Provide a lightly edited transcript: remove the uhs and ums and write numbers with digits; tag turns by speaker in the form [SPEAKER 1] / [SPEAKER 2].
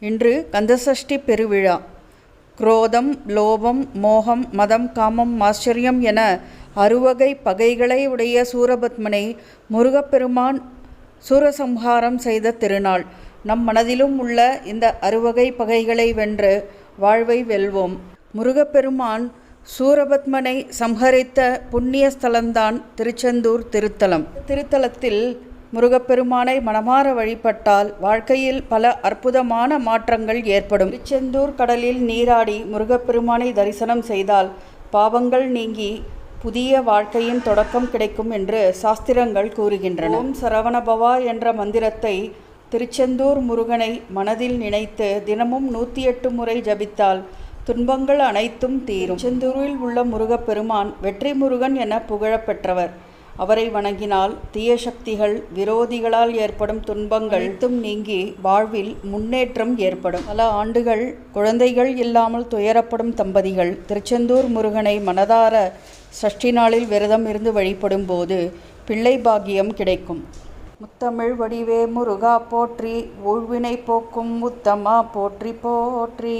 [SPEAKER 1] இன்று கந்தசஷ்டி பெருவிழா. குரோதம், லோபம், மோகம், மதம், காமம், ஆச்சரியம் என அறுவகை பகைகளை உடைய சூரபத்மனை முருகப்பெருமான் சூரசம்ஹாரம் செய்த திருநாள். நம் மனதிலும் உள்ள இந்த அறுவகை பகைகளை வென்று வாழ்வை வெல்வோம். முருகப்பெருமான் சூரபத்மனை சம்ஹரித்த புண்ணிய ஸ்தலம்தான் திருச்செந்தூர் திருத்தலம். திருத்தலத்தில் முருகப்பெருமானை மனமாற வழிபட்டால் வாழ்க்கையில் பல அற்புதமான மாற்றங்கள் ஏற்படும். திருச்செந்தூர் கடலில் நீராடி முருகப்பெருமானை தரிசனம் செய்தால் பாவங்கள் நீங்கி புதிய வாழ்க்கையின் தொடக்கம் கிடைக்கும் என்று சாஸ்திரங்கள் கூறுகின்றன. ஓம் சரவணபவா என்ற மந்திரத்தை திருச்செந்தூர் முருகனை மனதில் நினைத்து தினமும் 108 முறை ஜபித்தால் துன்பங்கள் அனைத்தும் தீரும். திருச்செந்தூரில் உள்ள முருகப்பெருமான் வெற்றி முருகன் என புகழப்பெற்றவர். அவரை வணங்கினால் தீய சக்திகள், விரோதிகளால் ஏற்படும் துன்பங்கள் அனைத்தும் நீங்கி வாழ்வில் முன்னேற்றம் ஏற்படும். பல ஆண்டுகள் குழந்தைகள் இல்லாமல் துயரப்படும் தம்பதிகள் திருச்செந்தூர் முருகனை மனதார சஷ்டி நாளில் விரதம் இருந்து வழிபடும் போது பிள்ளை பாக்கியம் கிடைக்கும். முத்தமிழ் வடிவே முருகா போற்றி, ஊழ்வினை போக்கும் உத்தமா போற்றி போற்றி.